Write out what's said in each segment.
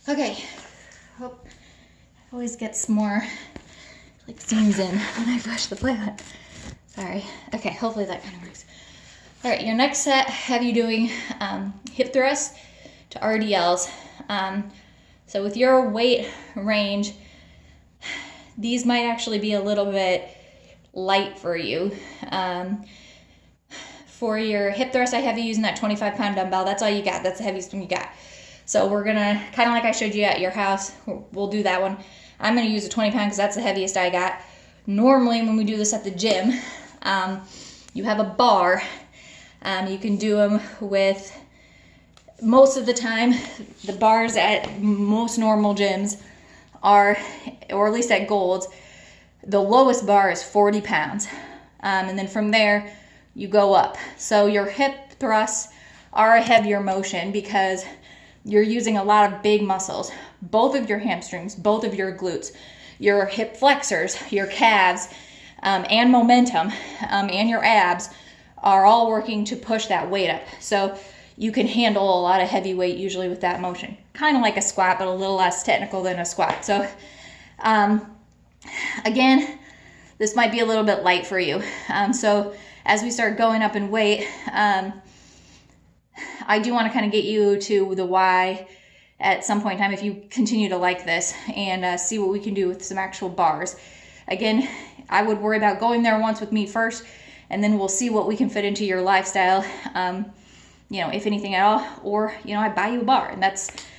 Okay, hope always gets more, like zooms in when I push the play button. Sorry. Okay, hopefully that kind of works. All right, your next set, have you doing hip thrusts to RDLs. So with your weight range, these might actually be a little bit light for you. For your hip thrust, I have you using that 25-pound dumbbell. That's all you got. That's the heaviest one you got. So we're gonna, kind of like I showed you at your house, we'll do that one. I'm gonna use a 20-pound because that's the heaviest I got. Normally when we do this at the gym, you have a bar. You can do them with, most of the time, the bars at most normal gyms are, or at least at Gold's, the lowest bar is 40 pounds. And then from there, you go up. So your hip thrusts are a heavier motion because you're using a lot of big muscles. Both of your hamstrings, both of your glutes, your hip flexors, your calves, and momentum, and your abs are all working to push that weight up. So you can handle a lot of heavy weight usually with that motion. Kind of like a squat, but a little less technical than a squat. So again, this might be a little bit light for you. So as we start going up in weight, I do want to kind of get you to the why at some point in time if you continue to like this, and see what we can do with some actual bars. Again, I would worry about going there once with me first, and then we'll see what we can fit into your lifestyle, if anything at all, or, I buy you a bar, and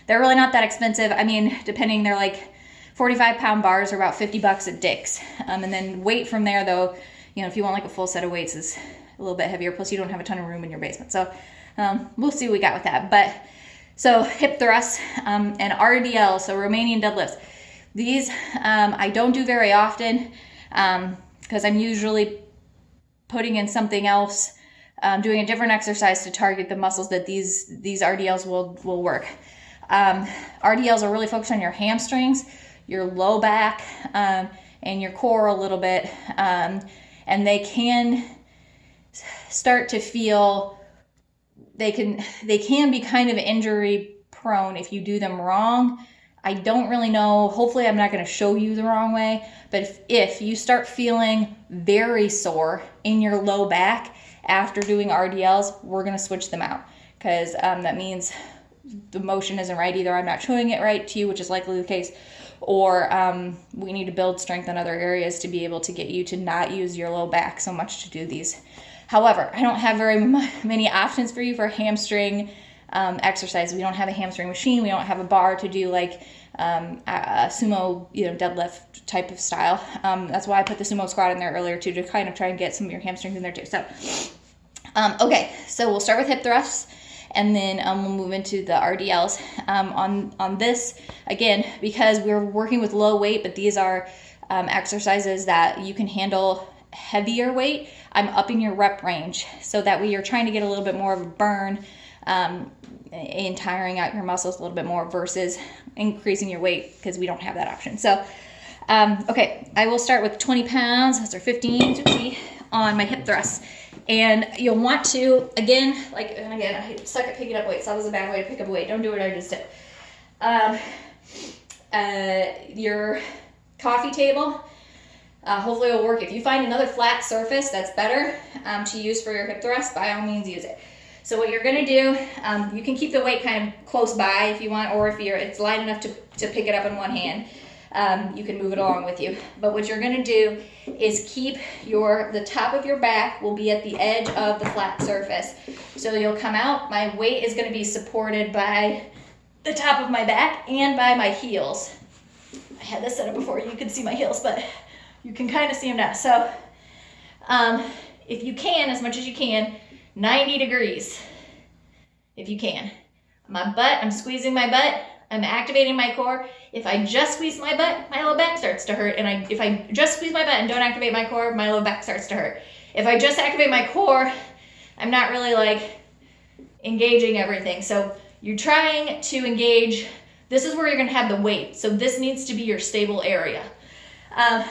they're really not that expensive. I mean, depending, they're like 45-pound bars are about $50 at Dick's. And then weight from there, though, if you want like a full set of weights, is a little bit heavier, plus you don't have a ton of room in your basement. So we'll see what we got with that. But so hip thrusts and RDL, so Romanian deadlifts. These I don't do very often because I'm usually putting in something else, doing a different exercise to target the muscles that these RDLs will work. RDLs are really focused on your hamstrings, your low back, and your core a little bit, and they can start to feel, they can be kind of injury prone if you do them wrong. I don't really know, hopefully I'm not going to show you the wrong way, but if you start feeling very sore in your low back after doing RDLs, we're going to switch them out, because that means the motion isn't right. Either I'm not showing it right to you, which is likely the case, or we need to build strength in other areas to be able to get you to not use your low back so much to do these. However, I don't have very many options for you for hamstring exercise. We don't have a hamstring machine. We don't have a bar to do like a sumo, deadlift type of style. That's why I put the sumo squat in there earlier too, to kind of try and get some of your hamstrings in there too. So, okay, so we'll start with hip thrusts, and then we'll move into the RDLs. On this, again, because we're working with low weight, but these are exercises that you can handle heavier weight, I'm upping your rep range so that way you're trying to get a little bit more of a burn in tiring out your muscles a little bit more versus increasing your weight, because we don't have that option. So, okay, I will start with 20 pounds, those are 15 on my hip thrusts. And you'll want to, again, I suck at picking up weights. That was a bad way to pick up weight. Don't do what I just did. Your coffee table, hopefully it'll work. If you find another flat surface that's better to use for your hip thrust, by all means use it. So what you're gonna do, you can keep the weight kind of close by if you want, or if it's light enough to pick it up in one hand, you can move it along with you. But what you're gonna do is keep the top of your back will be at the edge of the flat surface. So you'll come out, my weight is gonna be supported by the top of my back and by my heels. I had this set up before, you could see my heels, but you can kind of see them now. So if you can, as much as you can, 90 degrees, if you can. My butt, I'm squeezing my butt, I'm activating my core. If I just squeeze my butt, my low back starts to hurt. And if I just squeeze my butt and don't activate my core, my low back starts to hurt. If I just activate my core, I'm not really engaging everything. So you're trying to engage, this is where you're gonna have the weight. So this needs to be your stable area.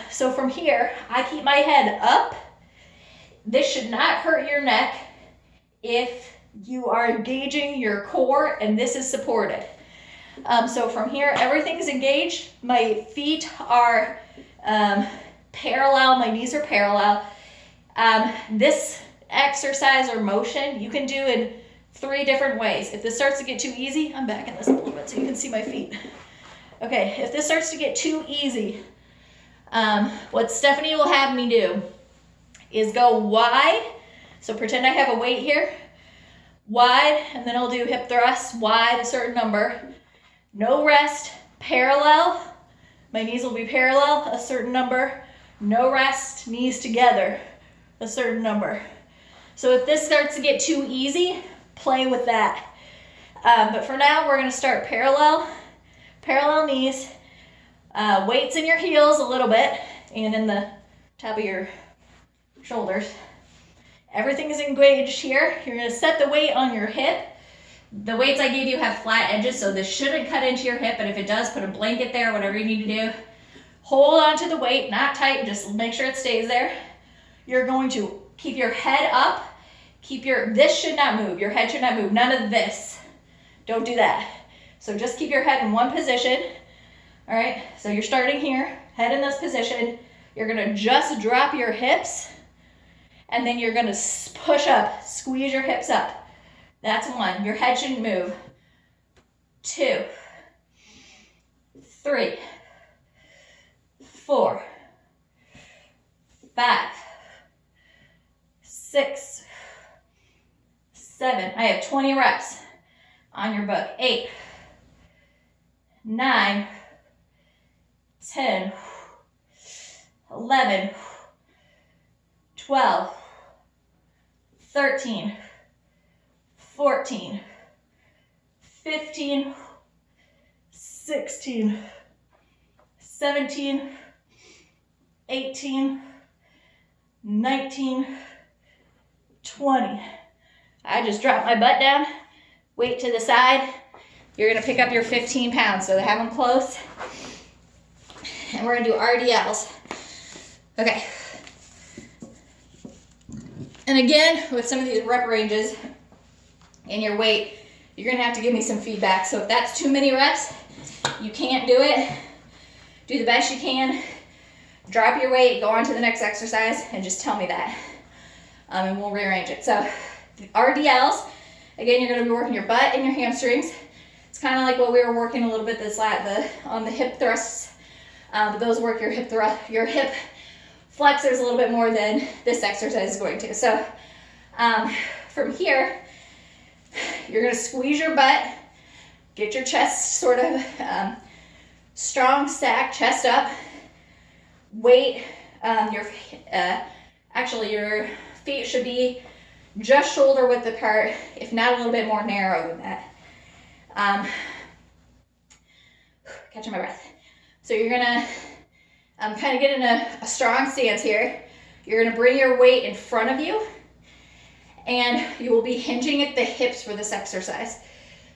So from here, I keep my head up. This should not hurt your neck if you are engaging your core and this is supported. So from here, everything is engaged. My feet are parallel, my knees are parallel. This exercise or motion you can do in 3 different ways. If this starts to get too easy, I'm backing this up a little bit so you can see my feet. Okay, if this starts to get too easy, what Stephanie will have me do is go wide. So pretend I have a weight here, wide, and then I'll do hip thrusts, wide, a certain number. No rest, parallel. My knees will be parallel, a certain number. No rest, knees together, a certain number. So if this starts to get too easy, play with that. But for now, we're gonna start parallel knees, weights in your heels a little bit, and in the top of your shoulders. Everything is engaged here. You're gonna set the weight on your hip. The weights I gave you have flat edges, so this shouldn't cut into your hip, but if it does, put a blanket there, whatever you need to do. Hold on to the weight, not tight, just make sure it stays there. You're going to keep your head up, this should not move, your head should not move, none of this. Don't do that. So just keep your head in one position. All right, so you're starting here, head in this position. You're gonna just drop your hips, and then you're gonna push up, squeeze your hips up. That's 1, your head shouldn't move. 2, 3, 4, 5, 6, 7. I have 20 reps on your book. 8, 9, 10, 11, 12, 13, 14, 15, 16, 17, 18, 19, 20. I just dropped my butt down, weight to the side. You're gonna pick up your 15 pounds, so have them close. And we're gonna do RDLs. Okay. And again, with some of these rep ranges and your weight, you're gonna have to give me some feedback. So if that's too many reps, you can't do it, do the best you can, drop your weight, go on to the next exercise, and just tell me that. And we'll rearrange it. So the RDLs, again, you're gonna be working your butt and your hamstrings. It's kind of like what we were working a little bit on the hip thrusts. But those work your hip flexors a little bit more than this exercise is going to. So from here, you're gonna squeeze your butt, get your chest sort of strong, stack, chest up, weight, your feet should be just shoulder width apart, if not a little bit more narrow than that. Catching my breath. So you're gonna kind of get in a strong stance here. You're gonna bring your weight in front of you, and you will be hinging at the hips for this exercise.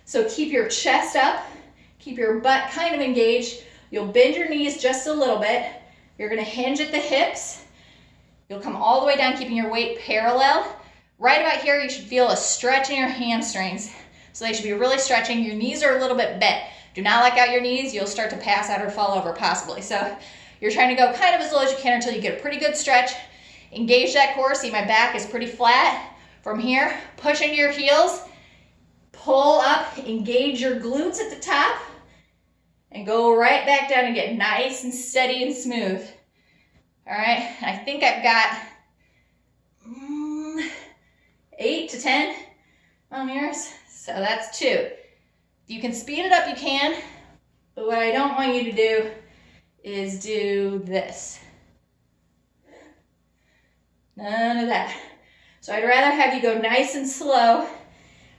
So keep your chest up, keep your butt kind of engaged. You'll bend your knees just a little bit. You're gonna hinge at the hips. You'll come all the way down, keeping your weight parallel. Right about here, you should feel a stretch in your hamstrings. So they should be really stretching. Your knees are a little bit bent. Do not lock out your knees. You'll start to pass out or fall over possibly. So you're trying to go kind of as low as you can until you get a pretty good stretch. Engage that core. See, my back is pretty flat. From here, push into your heels. Pull up, engage your glutes at the top, and go right back down and get nice and steady and smooth. All right, I think I've got 8 to 10 millimeters. So that's 2. If you can speed it up, you can. But what I don't want you to do is do this. None of that. So I'd rather have you go nice and slow.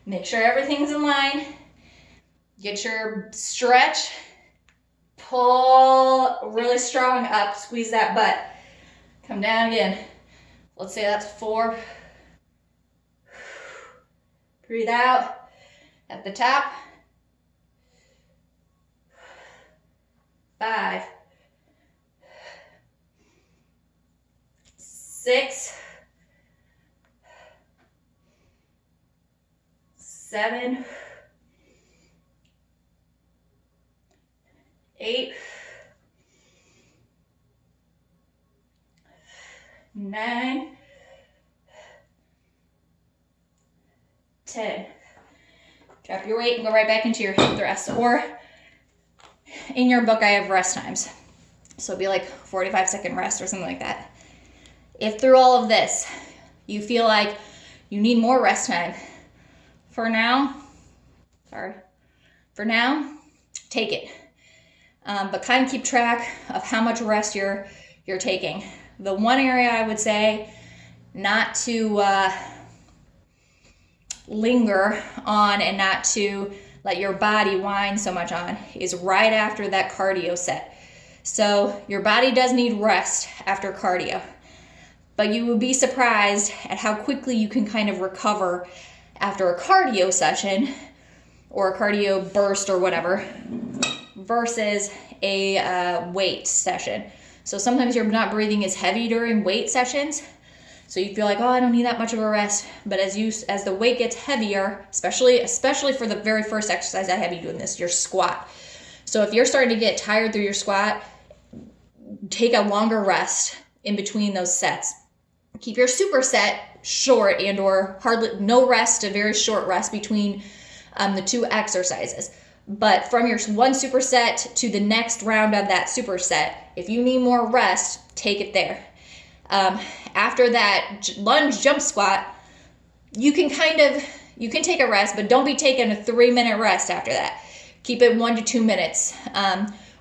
Make sure everything's in line. Get your stretch. Pull really strong up. Squeeze that butt. Come down again. Let's say that's 4. Breathe out at the top. 5, 6, 7, 8, 9, 10. Drop your weight and go right back into your hip thrust. Or in your book, I have rest times. So it'd be like 45-second rest or something like that. If through all of this, you feel like you need more rest time, for now, take it. But kind of keep track of how much rest you're taking. The one area I would say not to linger on and not to let your body whine so much on is right after that cardio set. So your body does need rest after cardio, but you would be surprised at how quickly you can kind of recover after a cardio session or a cardio burst or whatever versus a weight session. So sometimes you're not breathing as heavy during weight sessions, so you feel like, oh, I don't need that much of a rest. But as the weight gets heavier, especially for the very first exercise I have you doing this, your squat. So if you're starting to get tired through your squat, take a longer rest in between those sets. Keep your superset short and or hardly no rest, a very short rest between the two exercises. But from your one superset to the next round of that superset, if you need more rest, take it there. After that lunge jump squat, you can take a rest, but don't be taking a 3-minute rest after that. Keep it 1 to 2 minutes,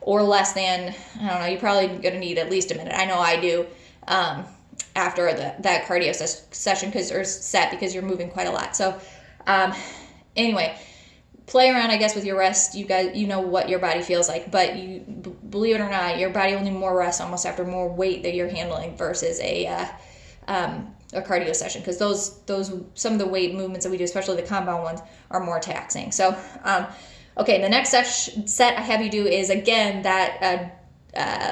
or less than, I don't know, you're probably gonna need at least a minute. I know I do, after that cardio session or set, because you're moving quite a lot. So anyway, play around, I guess, with your rest. You guys, you know what your body feels like, but believe it or not, your body will need more rest almost after more weight that you're handling versus a cardio session, because those some of the weight movements that we do, especially the compound ones, are more taxing. So okay, the next set I have you do is again that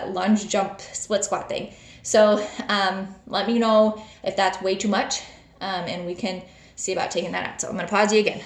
lunge jump split squat thing. So let me know if that's way too much, and we can see about taking that out. So I'm going to pause you again.